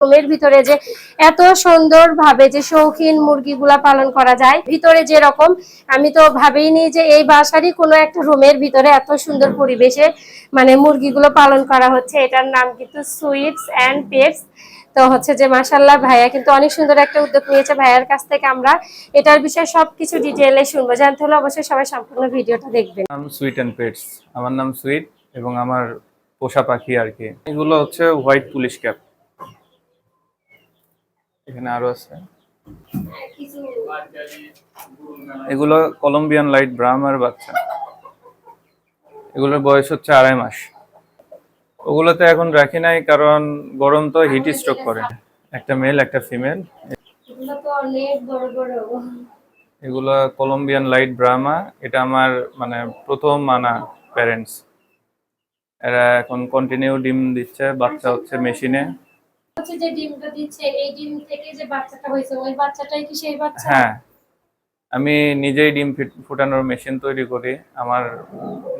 রুমের ভিতরে যে এত সুন্দরভাবে যে শৌখিন মুরগিগুলা পালন করা যায়, ভিতরে যেরকম আমি তো ভাবিনি যে এই বাসারই কোনো একটা রুমের ভিতরে এত সুন্দর পরিবেশে মানে মুরগিগুলো পালন করা হচ্ছে। এটার নাম কিন্তু সুইটস অ্যান্ড পেটস। তো হচ্ছে যে মাশাআল্লাহ ভাইয়া কিন্তু অনেক সুন্দর একটা উদ্যোগ নিয়েছে। ভাইয়ার কাছ থেকে আমরা এটার বিষয়ে সবকিছু ডিটেইলে শুনবো। জানতে হলে অবশ্যই সবাই সম্পূর্ণ ভিডিওটা দেখবেন। নাম সুইট অ্যান্ড পেটস। আমার নাম সুইট এবং আমার পোষা পাখি আর কি। এগুলো হচ্ছে হোয়াইট পুলিশ ক্যাপ। এখানে আরো আছে। এগুলো কলম্বিয়ান লাইট ব্রাহ্মার বাচ্চা। এগুলোর বয়স হচ্ছে 2.5 মাস। ওগুলোতে এখন রাখি নাই কারণ গরম তো হিট স্ট্রোক করে। একটা মেল একটা ফিমেল। এগুলো তো অনেক বড় বড়। এগুলো কলম্বিয়ান লাইট ব্রাহ্মা। এটা আমার মানে প্রথম আনা প্যারেন্টস। এরা এখন কন্টিনিউ ডিম দিচ্ছে, বাচ্চা হচ্ছে মেশিনে। হচ্ছে যে ডিমটা দিচ্ছে, এই ডিম থেকে যে বাচ্চাটা হয়েছে ওই বাচ্চাটাই কি সেই বাচ্চা? হ্যাঁ, আমি নিজেই ডিম ফুটানোর মেশিন তৈরি করি। আমার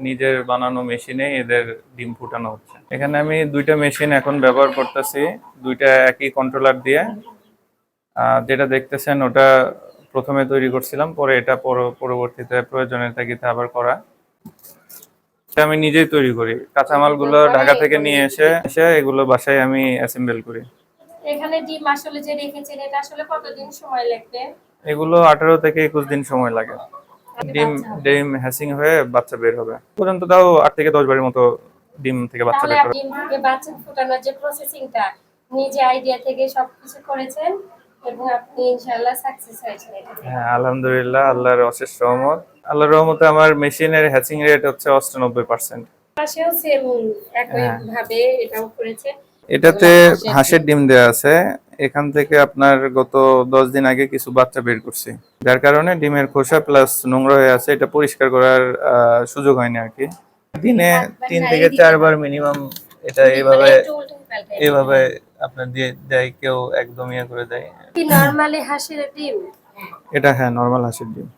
নিজের বানানো মেশিনে এদের ডিম ফুটানো হচ্ছে। এখানে আমি 2টা মেশিন এখন ব্যবহার করতেছি, 2টা একই কন্ট্রোলার দিয়ে। যেটা দেখতেছেন ওটা প্রথমে তৈরি করছিলাম, পরে এটা পরবর্তীতে প্রয়োজনের তাগিদে আবার করা। এটা আমি নিজেই তৈরি করি। কাঁচামালগুলো ঢাকা থেকে নিয়ে এসে এগুলো বাসায় আমি অ্যাসেম্বল করি। এখানে ডিম আসলে যে রেখেছেন এটা আসলে কতদিন সময় লাগবে? এগুলো 18 থেকে 21 দিন সময় লাগে। ডিম ডিম হ্যাচিং হয়ে বাচ্চা বের হবে পর্যন্ত তাও 8 থেকে 10 বারের মতো ডিম থেকে বাচ্চা তাহলে বের আপনি হবে। ডিম থেকে বাচ্চা ফোটানোর যে প্রসেসিংটা নিজে আইডিয়া থেকে সবকিছু করেছেন এবং আপনি ইনশাআল্লাহ সাকসেস হয়েছেন এটাতে। হ্যাঁ, আলহামদুলিল্লাহ, আল্লাহর অশেষ রহমত। আল্লাহর রহমতে আমার মেশিনের হ্যাচিং রেট হচ্ছে 98%। পাশেও সেম একই হ্যাঁ, ভাবে এটাও করেছে। এটাতে হাঁসের ডিম দেওয়া আছে। এখান থেকে আপনার গত 10 দিন আগে কিছু বাচ্চা বের করছি, যার কারণে ডিমের খোসা প্লাস নোংরা হয়ে আছে, এটা পরিষ্কার করার সুযোগ হয়নি আর কি। দিনে 3 থেকে 4 বার মিনিমাম এটা এইভাবে এইভাবে আপনার দিয়ে দেয়, কেউ একদম ইয়ে করে দেয়। কি নরমালি হাঁসের ডিম? এটা হ্যাঁ, নরমাল হাঁসের ডিম।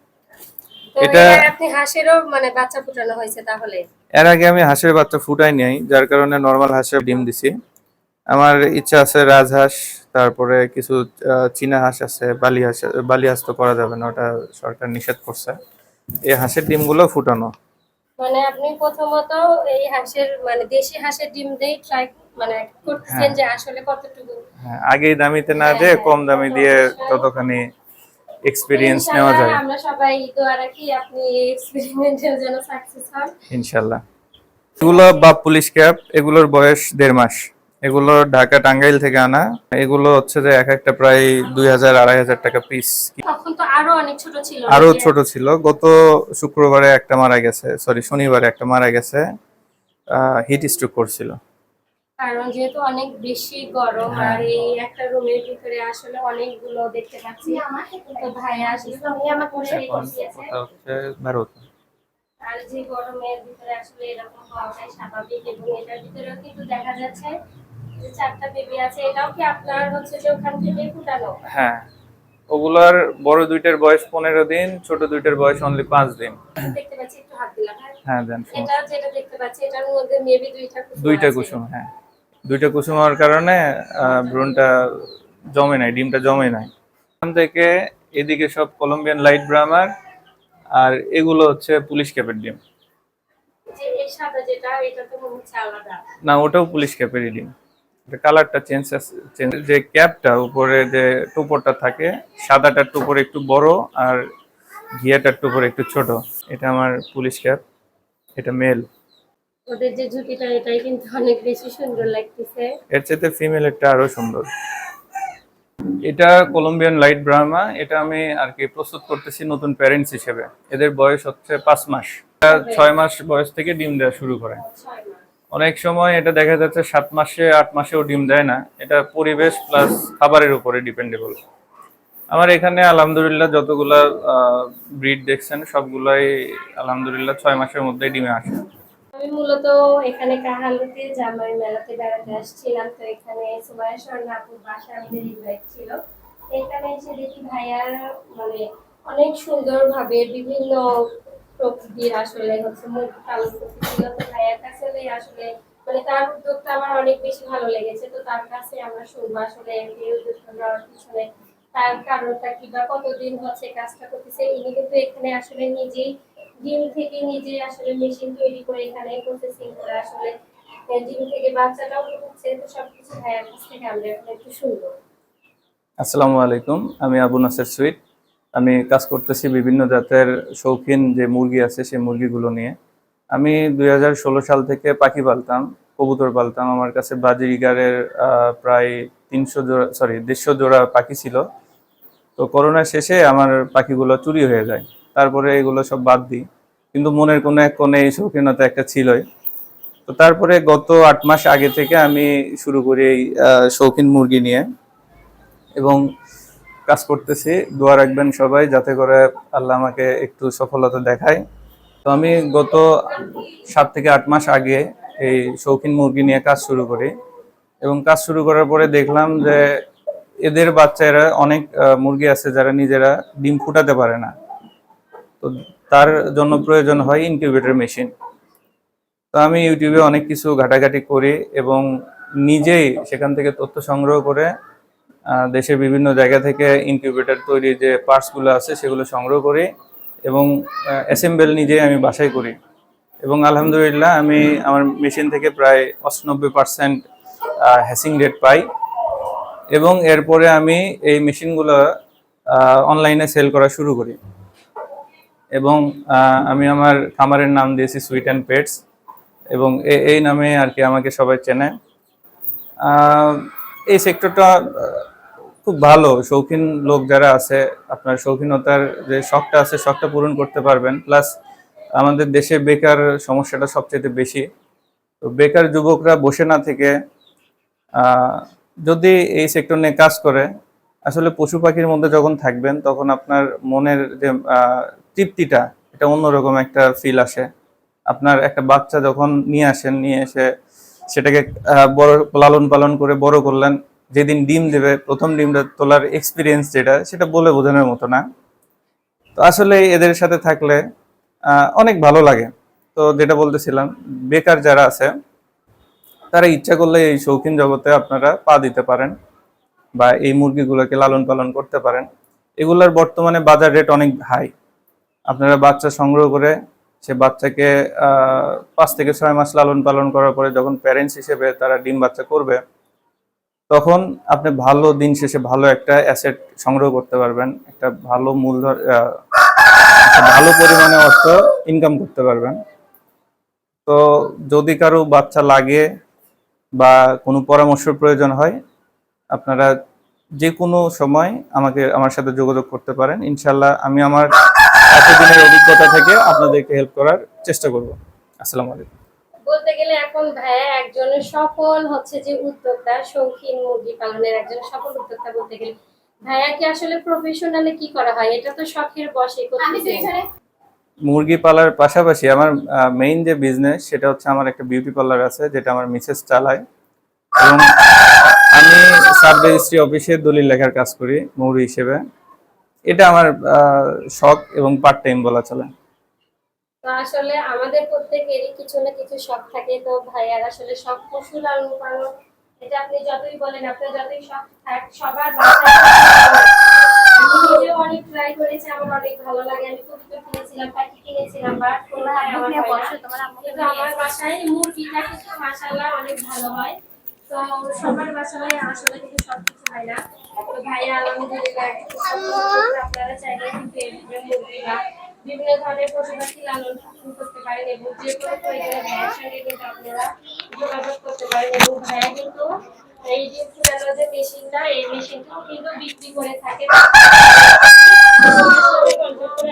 তো এটা এর আগে আপনি হাঁসেরও মানে বাচ্চা ফোটানো হয়েছে তাহলে? এর আগে আমি হাঁসের বাচ্চা ফুটাই নাই, যার কারণে নরমাল হাঁসের ডিম দিছি। আমার ইচ্ছা আছে রাজহাঁস, তারপরে কিছু চীনা হাঁস আছে, বালি হাঁস তো করা যাবে না, ওটা সরকার নিষেধ করছে। এই হাঁসের ডিমগুলো ফুটানো। মানে আপনি প্রথমত এই হাঁসের মানে দেশি হাঁসের ডিম দিয়ে ট্রাই মানে করতেছেন হ্যাঁ যে আসলে কতটুকু। হ্যাঁ, আগেই দামিতে না হ্যাঁ, দিয়ে হ্যাঁ, কম তা দামি তো দিয়ে অবশ্যই। ততখানি তো এক্সপিরিয়েন্স নেওয়া ইনশাআল্লাহ যায়। আমরা সবাই দোয়া রাখি আপনি এই এক্সপেরিমেন্টের জন্য সাকসেস হন। ইনশাল্লাহ। এগুলো বাপ পুলিশ ক্যাপ। এগুলোর বয়স 1.5 মাস। এগুলো ঢাকা টাঙ্গাইল থেকে আনা। এগুলো হচ্ছে যে এক একটা প্রায় 2000-2500 টাকা পিস। তখন তো আরো অনেক ছোট ছিল আরো নাকি? ছোট ছিল। গত শুক্রবারে একটা মারা গেছে, সরি শনিবারে একটা মারা গেছে, হিট স্ট্রোক করছিল। কারণ যেহেতু অনেক বেশি গরম হ্যাঁ, আর এই একটা রুমের ভিতরে আসলে অনেকগুলো দেখতে পাচ্ছি। তো ভাইয়া আসলে উনি আমাকে সেই এখন দিয়েছে। কথা হচ্ছে ভারত। আর যে গরমের ভিতরে আসলে এরকম হওয়াটাই স্বাভাবিক এবং এটার ভিতরেও কিন্তু দেখা যাচ্ছে যে 4টা বেবি আছে। এটাও কি আপনার হচ্ছে যে ওখান থেকে ফুটানো? হ্যাঁ, ওগুলার বড় 2টার বয়স 15 দিন, ছোট 2টার বয়স অনলি 5 দিন। দেখতে পাচ্ছি একটু হাত দিলাম। হ্যাঁ, হ্যাঁ দেন, এটা সমস্যা। যেটা দেখতে পাচ্ছি এটার মধ্যে মেবি 2টা কুসুম 2টা আছে। কুসুম, হ্যাঁ। 2টা কুসুম হওয়ার কারণে ভ্রূণটা জমে নাই, ডিমটা জমে নাই। এখান থেকে এদিকে সব কলম্বিয়ান লাইট ব্রাহ্মার, আর এগুলো হচ্ছে পুলিশ ক্যাপের ডিম। যে এই সাদা যেটা এটা তো মনে হচ্ছে আলাদা। না, ওটাও পুলিশ ক্যাপেরই ডিম। কালারটা চেঞ্জ আছে। যে ক্যাপটা উপরে যে টুপরটা থাকে, সাদাটার টুপর একটু বড় আর ঘিয়াটার টুপর একটু ছোট। এটা আমার পুলিশ ক্যাপ, এটা মেল। ওদের যে ঝুঁকিটা এটাই কিন্তু অনেক বেশি সুন্দর লাগতেছে। এর চাইতে ফিমেলেরটা আরো সুন্দর। এটা কলম্বিয়ান লাইট ব্রাহ্মা। এটা আমি আর কি প্রস্তুত করতেছি নতুন প্যারেন্টস হিসেবে। এদের বয়স হচ্ছে 5 মাস। এটা 6 মাস বয়স থেকে ডিম দেওয়া শুরু করে। 6 মাস। অনেক সময় এটা দেখা যাচ্ছে 7 মাসে 8 মাসেও ডিম দেয় না। এটা পরিবেশ প্লাস খাবারের উপরে ডিপেন্ডেবল। আমার এখানে আলহামদুলিল্লাহ যতগুলা ব্রিড দেখছেন সবগুলাই আলহামদুলিল্লাহ 6 মাসের মধ্যেই ডিমে আসে। আমি মূলত এখানে কাহালুতে জামাই মেলাতে বেড়াতে আসছিলাম। তো এখানে সুমাইয়া স্বর্ণা আপুর বাসা আমাদের ইনভাইট ছিল। এখানে এসে দেখি ভাইয়ার মানে অনেক সুন্দরভাবে বিভিন্ন প্রকৃতির আসলে হচ্ছে মুরগি পালন করতেছিল। তো ভাইয়ার কাছে আসলে মানে তার উদ্যোগটা আমার অনেক বেশি ভালো লেগেছে। তো তার কাছে আমরা শুনবো আসলে এই উদ্যোগটা নেওয়ার পিছনে তার কারণটা কি বা কতদিন হচ্ছে কাজটা করতেছে। ইনি কিন্তু এখানে আসলে নিজেই ডিম থেকে নিজে আসলে মেশিন তৈরি করে এখানে প্রসেসিং করে আসলে ডিম থেকে বাচ্চাটাও হচ্ছে। তো সবকিছু ভাইয়ার কাছ থেকে আমরা এখন একটু শুনবো। আসসালামু আলাইকুম, আমি আবু নাসের সুইট। আমি কাজ করতেছি বিভিন্ন জাতের শৌখিন যে মুরগি আছে সেই মুরগিগুলো নিয়ে। আমি 2016 সাল থেকে পাখি পালতাম, কবুতর পালতাম। আমার কাছে বাজিগারের প্রায় 150 জোড়া পাখি ছিল। তো করোনা শেষে আমার পাখিগুলো চুরি হয়ে যায়, তারপরে এগুলো সব বাদ দিই। কিন্তু মনের কোনো এক কোণে এই শৌখিনতা একটা ছিলই। তো তারপরে গত 8 মাস আগে থেকে আমি শুরু করি এই শৌখিন মুরগি নিয়ে, এবং কাজ করতেছি। দোয়া রাখবেন সবাই যাতে করে আল্লাহ আমাকে একটু সফলতা দেখায়। তো আমি গত 7 থেকে 8 মাস আগে এই শৌখিন মুরগি নিয়ে কাজ শুরু করি, এবং কাজ শুরু করার পরে দেখলাম যে এদের বাচ্চারা অনেক মুরগি আছে যারা নিজেরা ডিম ফুটাতে পারে না। তো তার জন্য প্রয়োজন হয় ইনকিউবেটর মেশিন। তো আমি ইউটিউবে অনেক কিছু ঘাটাঘাটি করি এবং নিজেই সেখান থেকে তথ্য সংগ্রহ করে দেশের বিভিন্ন জায়গা থেকে ইনকিউবেটর তৈরি যে পার্টসগুলো আছে সেগুলো সংগ্রহ করি, এবং অ্যাসেম্বল নিজেই আমি বাসায় করি। এবং আলহামদুলিল্লাহ আমি আমার মেশিন থেকে প্রায় 98% হ্যাসিং রেট পাই। এবং এরপরে আমি এই মেশিনগুলো অনলাইনে সেল করা শুরু করি, এবং আমি আমার খামারের নাম দিয়েছি সুইট অ্যান্ড পেটস, এবং এই নামে আর কি আমাকে সবাই চেনে। এই সেক্টরটা খুব ভালো। শৌখিন লোক যারা আছে, আপনার শৌখিনতার যে শখটা আছে শখটা পূরণ করতে পারবেন। প্লাস আমাদের দেশে বেকার সমস্যাটা সবচেয়ে বেশি। তো বেকার যুবকরা বসে না থেকে যদি এই সেক্টর নিয়ে কাজ করে, আসলে পশু পাখির মধ্যে যখন থাকবেন তখন আপনার মনের যে তৃপ্তিটা, এটা অন্যরকম একটা ফিল আসে। আপনার একটা বাচ্চা যখন নিয়ে আসেন, নিয়ে এসে সেটাকে বড় লালন পালন করে বড় করলেন, যেদিন ডিম দেবে প্রথম ডিমটা তোলার এক্সপিরিয়েন্স যেটা, সেটা বলে বোঝানোর মতো না। তো আসলে এদের সাথে থাকলে অনেক ভালো লাগে। তো যেটা বলতেছিলাম, বেকার যারা আছে তারা ইচ্ছা করলে এই শৌখিন জগতে আপনারা পা দিতে পারেন, বা এই মুরগিগুলোকে লালন পালন করতে পারেন। এগুলার বর্তমানে বাজার রেট অনেক হাই। আপনারা বাচ্চা সংগ্রহ করে সে বাচ্চাকে 5 থেকে 6 মাস লালন পালন করার পরে যখন প্যারেন্টস হিসেবে তারা ডিম বাচ্চা করবে, তখন আপনি ভালো দিন শেষে ভালো একটা অ্যাসেট সংগ্রহ করতে পারবেন, একটা ভালো মূলধন, একটা ভালো পরিমাণে অর্থ ইনকাম করতে পারবেন। তো যদি কারো বাচ্চা লাগে বা কোনো পরামর্শের প্রয়োজন হয়, আপনারা যে কোনো সময় আমার সাথে যোগাযোগ করতে পারেন। ইনশাল্লাহ আমি আমার এতদিনের অভিজ্ঞতা থেকে আপনাদেরকে হেল্প করার চেষ্টা করব। আসসালামু আলাইকুম। বলতে গেলে এখন ভাইয়া একজন সফল হচ্ছে যে উদ্যোক্তা, শৌখিন মুরগি পালনের একজন সফল উদ্যোক্তা বলতে গেলে। ভাইয়া কি আসলে প্রফেশনালি কি করা হয়? এটা তো শখের বশে করতেছে। মুরগি পালার পাশাপাশি আমার মেইন যে বিজনেস সেটা হচ্ছে আমার একটা বিউটি পার্লার আছে, যেটা আমার মিসেস চালায়, এবং আমি সাব রেজিস্ট্রি অফিসে দলিল লেখার কাজ করি মৌরি হিসেবে। এটা আমার শখ এবং পার্ট টাইম বলা চলে। তো আসলে আমাদের প্রত্যেকেরই কিছু না কিছু শখ থাকে। তো ভাইয়ার আসলে শখ পশু লালন পালন। এটা আপনি যতই বলেন, আপনার যতই শখ থাক, সবার বাসায় আমি নিজেও অনেক ট্রাই করেছি, আমার অনেক ভালো লাগে। আমি কবুতর কিনেছিলাম, পাখি কিনেছিলাম, বাট কোথায় আমার কিন্তু আমার বাসায় মুরগিটা কিন্তু মাশাআল্লাহ অনেক ভালো হয়। তো সবার বাসায় আসলে কিন্তু সবকিছু হয় না। তো ভাইয়া আলহামদুলিল্লাহ আপনারা চাইলে কিন্তু এই মুরগি বা বিভিন্ন ধরনের পশু পাখি লালন পালন করতে পারেন, এবং যে কোনো প্রয়োজনে ভাইয়ের সঙ্গে কিন্তু আপনারা যোগাযোগ করতে পারেন। এবং ভাইয়া কিন্তু এই যে ফুটানোর যে মেশিনটা, এই মেশিনটাও কিন্তু বিক্রি করে থাকে।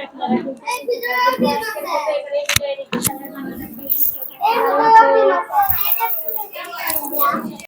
আপনারা কিন্তু